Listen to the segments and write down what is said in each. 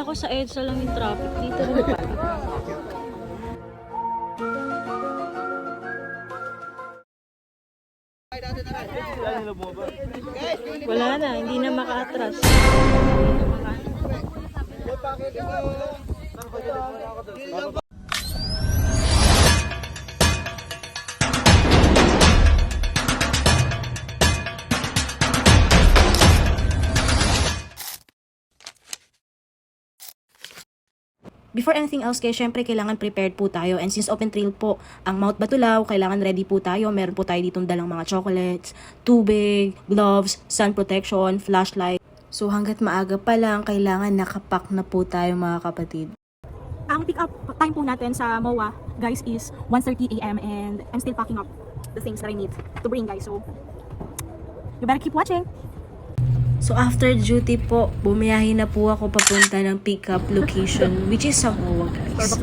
Ako sa EDSA lang yung traffic. Dito rin pa. Wala na, hindi na maka-atras. Before anything else guys, syempre kailangan prepared po tayo, and since open trail po ang Mount Batulaw, kailangan ready po tayo. Meron po tayo ditong dalang mga chocolates, tubig, gloves, sun protection, flashlight. So hanggat maaga pa lang, kailangan nakapack na po tayo mga kapatid. Ang pick up time po natin sa MOA guys is 1:30 AM and I'm still packing up the things that I need to bring guys, so you better keep watching. So after duty po, bumiyahe na po ako papunta ng pick-up location, which is sa MOA guys.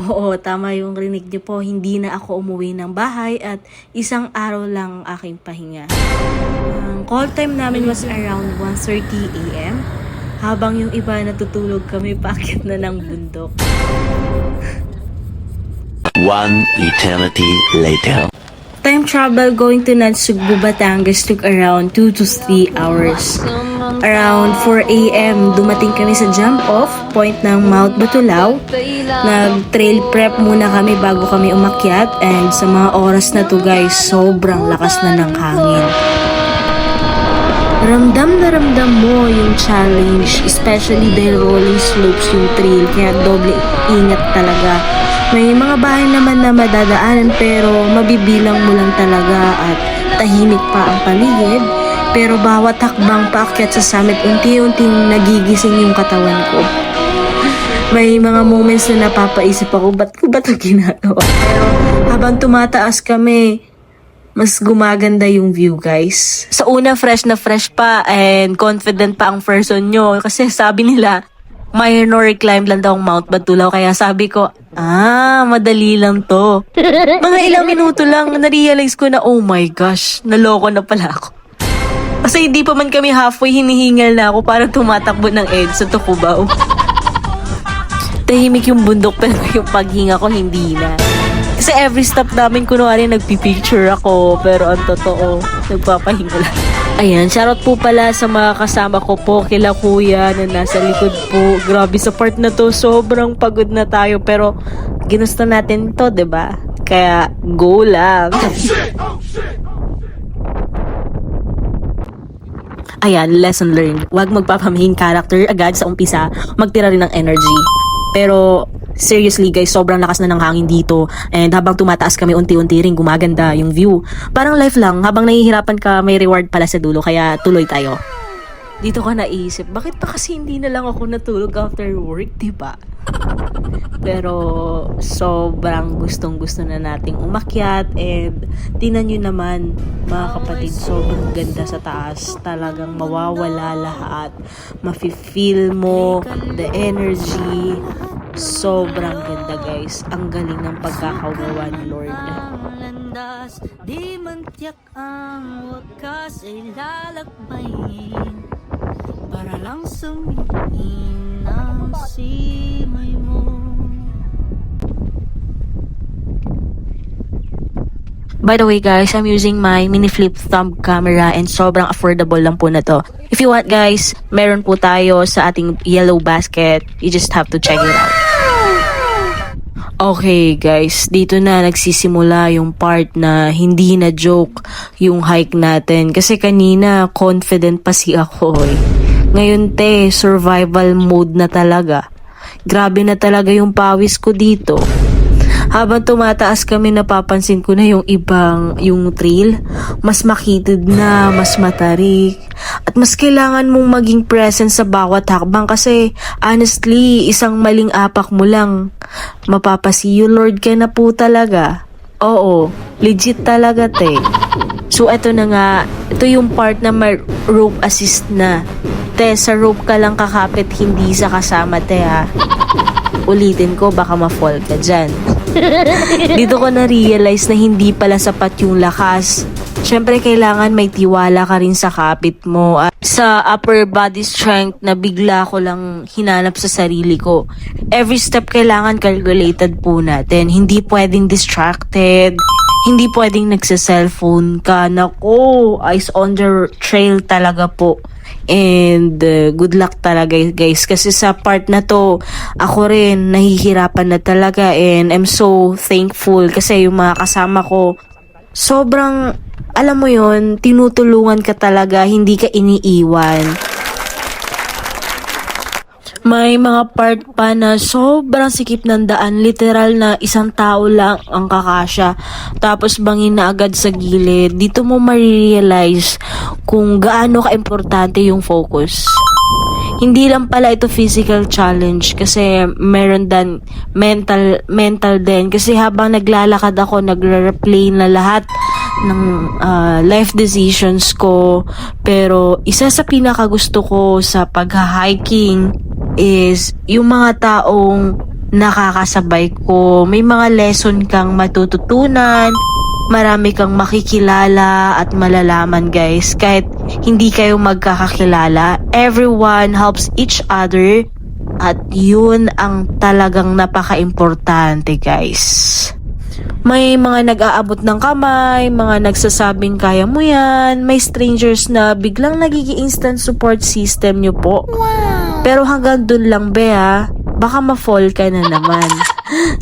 Oo, tama yung rinig niyo po, hindi na ako umuwi ng bahay at isang araw lang aking pahinga. Ang call time namin was around 1:30 AM, habang yung iba natutulog kami paakyat na ng bundok. One eternity later. Time travel going to Nansugbu, Batangas took around 2 to 3 hours. Around 4 AM, dumating kami sa jump-off point ng Mount Batulaw. Nag-trail prep muna kami bago kami umakyat, and sa mga oras na to guys, sobrang lakas na ng hangin. Ramdam na ramdam mo yung challenge, especially dahil rolling slopes yung trail, kaya doble ingat talaga. May mga bahay naman na madadaanan pero mabibilang mo lang talaga at tahimik pa ang paligid. Pero bawat hakbang paakyat sa summit, unti-unting nagigising yung katawan ko. May mga moments na napapaisip ako, ba't ko ba ito ginagawa? Pero habang tumataas kami, mas gumaganda yung view guys. Sa una, fresh na fresh pa and confident pa ang person nyo. Kasi sabi nila, minor climb lang daw ang Mount Batulaw. Kaya sabi ko, madali lang to. Mga ilang minuto lang, na-realize ko na, oh my gosh, naloko na pala ako. Kasi hindi pa man kami halfway, hinihingal na ako, parang tumatakbo ng EDSA to Cubao. Tahimik yung bundok pero yung paghinga ko hindi na. Kasi every stop namin, kunwari nagpipicture ako, pero ang totoo, nagpapahinga lang. Ayan, shoutout po pala sa mga kasama ko po, kila kuya na nasa likod po. Grabe sa part na to, sobrang pagod na tayo, pero ginusto natin to, 'di ba? Kaya go lang. Ayan, lesson learned. Huwag magpapamain character agad sa umpisa, magtira rin ng energy. Pero seriously guys, sobrang lakas na ng hangin dito, and habang tumataas kami, unti-unti ring gumaganda yung view. Parang life lang, habang nahihirapan ka, may reward pala sa dulo, kaya tuloy tayo. Dito ka naisip, bakit pa kasi hindi na lang ako natulog after work, diba? Pero sobrang gustong-gusto na nating umakyat, and tingnan nyo naman mga kapatid, sobrang ganda sa taas. Talagang mawawala lahat, mafe-feel mo the energy. Sobrang ganda guys, ang galing ng pagkakagawa ni Lord. Di man tiyak ang wakas ay lalakbayin para lang sumihin ang simay mo. By the way guys, I'm using my mini flip thumb camera and sobrang affordable lang po na to. If you want guys, meron po tayo sa ating yellow basket. You just have to check it out. Okay guys, dito na nagsisimula yung part na hindi na joke yung hike natin. Kasi kanina confident pa si ako eh. Ngayon survival mode na talaga. Grabe na talaga yung pawis ko dito. Habang tumataas kami, napapansin ko na yung trail, mas makitid na, mas matarik, at mas kailangan mong maging present sa bawat hakbang kasi honestly, isang maling apak mo lang, mapapasiyo Lord ka na po talaga. Oo, legit talaga te. So eto na nga, ito yung part na may rope assist na. Te, sa rope ka lang kakapit, hindi sa kasama te ha. Ulitin ko, baka ma-fall ka dyan. Dito ko na-realize na hindi pala sapat yung lakas, Syempre, kailangan may tiwala ka rin sa kapit mo. At sa upper body strength na bigla ko lang hinanap sa sarili ko. Every step kailangan calculated po natin. Hindi pwedeng distracted. Hindi pwedeng nagsa-cellphone ka. Nako, eyes on the trail talaga po. And good luck talaga guys. Kasi sa part na to, ako rin nahihirapan na talaga. And I'm so thankful kasi yung mga kasama ko, sobrang, alam mo yon, tinutulungan ka talaga, hindi ka iniiwan. May mga part pa na sobrang sikip ng daan, literal na isang tao lang ang kakasya, tapos bangin na agad sa gilid. Dito mo marirealize kung gaano ka-importante yung focus. Hindi lang pala ito physical challenge kasi meron din mental din. Kasi habang naglalakad ako, nagre-replay na lahat ng life decisions ko. Pero isa sa pinakagusto ko sa pag-hiking is yung mga taong nakakasabay ko. May mga lesson kang matututunan, marami kang makikilala at malalaman guys. Kahit hindi kayo magkakakilala, everyone helps each other at yun ang talagang napaka-importante guys. May mga nag-aabot ng kamay, mga nagsasabing kaya mo yan, may strangers na biglang nagiging instant support system nyo po. Pero hanggang dun lang be ha, baka ma-fall ka na naman.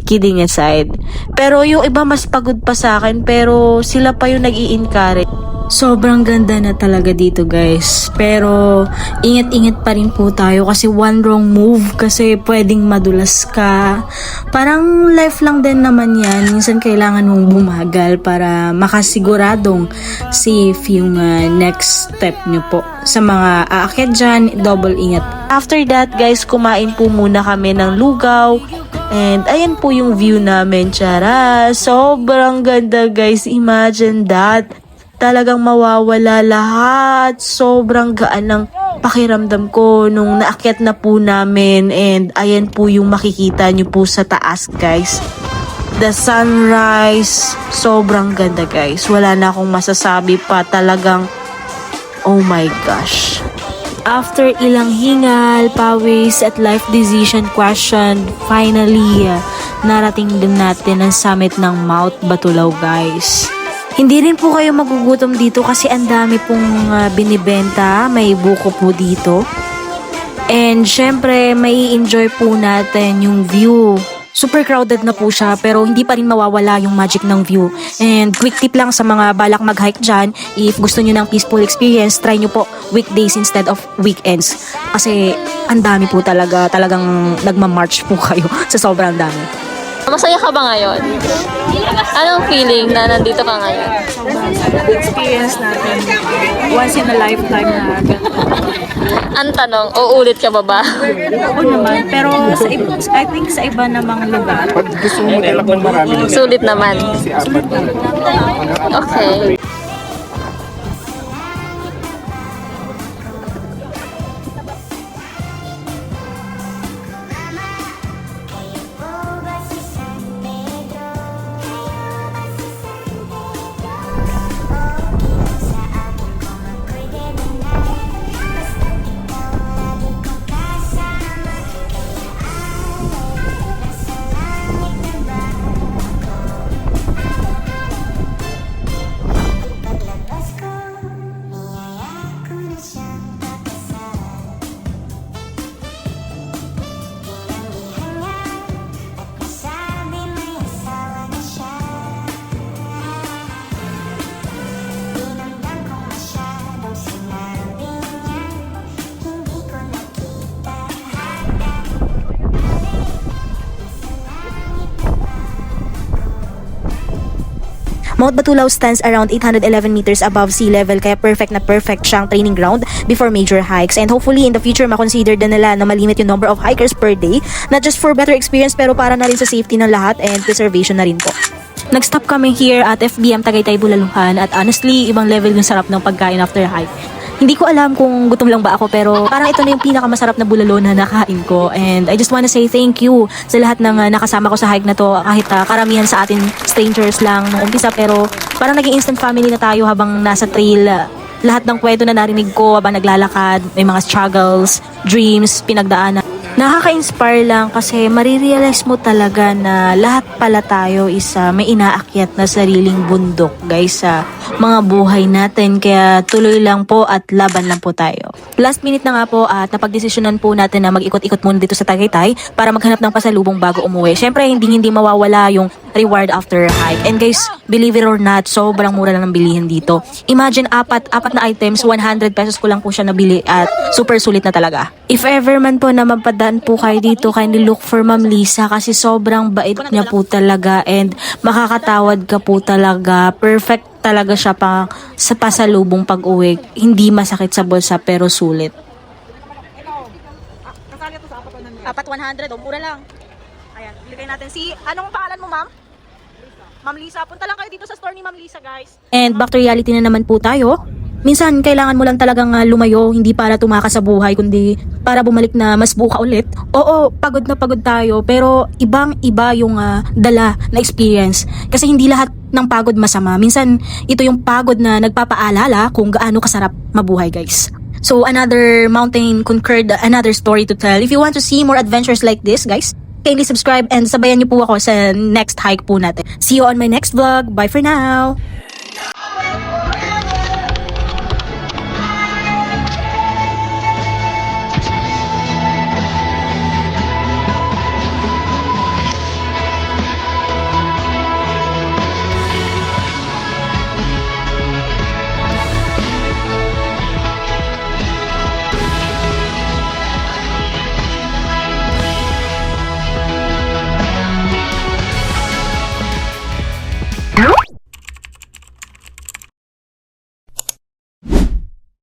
Kidding aside. Pero yung iba mas pagod pa sa akin, pero sila pa yung nag-i-encourage. Sobrang ganda na talaga dito guys. Pero ingat-ingat pa rin po tayo kasi one wrong move kasi pwedeng madulas ka. Parang life lang din naman yan. Minsan kailangan mong bumagal para makasiguradong safe yung next step nyo po. Sa mga aakyat dyan, double ingat. After that guys, kumain po muna kami ng lugaw. And ayan po yung view namin. Tara! Sobrang ganda guys. Imagine that. Talagang mawawala lahat. Sobrang gaan ng pakiramdam ko nung naakyat na po namin. And ayan po yung makikita nyo po sa taas guys. The sunrise. Sobrang ganda guys. Wala na akong masasabi pa. Talagang oh my gosh. After ilang hingal, pawis at life decision question, finally narating din natin ang summit ng Mount Batulaw guys. Hindi rin po kayo magugutom dito kasi ang dami pong binibenta. May buko po dito. And syempre, may enjoy po natin yung view. Super crowded na po siya pero hindi pa rin mawawala yung magic ng view. And quick tip lang sa mga balak mag-hike dyan, if gusto nyo ng peaceful experience, try nyo po weekdays instead of weekends. Kasi ang dami po talaga, talagang nagmamarch po kayo sa sobrang dami. Masaya ka ba ngayon? Anong feeling na nandito ka ngayon? Experience natin once in a lifetime na Ang tanong, uulit ka ba ba? oo naman. Pero I think sa iba namang lugar, Sulit naman. Okay. Mount Batulaw stands around 811 meters above sea level kaya perfect na perfect siyang training ground before major hikes. And hopefully in the future makonsider din nila na malimit yung number of hikers per day, not just for better experience pero para na rin sa safety ng lahat and preservation na rin po. Nag-stop kami here at FBM Tagaytay Bulaluhan at honestly ibang level yung sarap ng pagkain after hike. Hindi ko alam kung gutom lang ba ako pero parang ito na yung pinakamasarap na bulalo na nakain ko. And I just wanna say thank you sa lahat ng nakasama ko sa hike na to. Kahit karamihan sa atin strangers lang nung umpisa pero Parang naging instant family na tayo habang nasa trail. Lahat ng kwento na narinig ko habang naglalakad, may mga struggles, dreams, pinagdaanan. Nakaka-inspire lang kasi marirealize mo talaga na lahat pala tayo is may inaakyat na sariling bundok guys sa mga buhay natin. Kaya tuloy lang po at laban lang po tayo. Last minute na nga po at napagdesisyonan po natin na mag-ikot-ikot muna dito sa Tagaytay para maghanap ng pasalubong bago umuwi. Syempre hindi mawawala yung reward after hike. And guys, believe it or not, sobrang mura lang ng bilihin dito. Imagine apat na items, 100 pesos ko lang po siya nabili at super sulit na talaga. If ever man po na mapadaan po kayo dito, kindly look for Ma'am Lisa kasi sobrang bait niya po talaga and makakatawad ka po talaga. Perfect talaga siya pa sa pasalubong pag-uwi. Hindi masakit sa bulsa pero sulit. Apat 100, mura lang. Ayan, iligay natin si, anong pangalan mo ma'am? Ma'am Lisa, punta lang kayo dito sa store ni Ma'am Lisa guys. And back to reality na naman po tayo. Minsan, kailangan mo lang talagang lumayo, hindi para tumakas sa buhay, kundi para bumalik na mas buka ulit. Oo, pagod na pagod tayo, pero ibang-iba yung dala na experience. Kasi hindi lahat ng pagod masama. Minsan, ito yung pagod na nagpapaalala kung gaano kasarap mabuhay, guys. So, another mountain conquered, another story to tell. If you want to see more adventures like this, guys, kindly subscribe and sabayan niyo po ako sa next hike po natin. See you on my next vlog. Bye for now!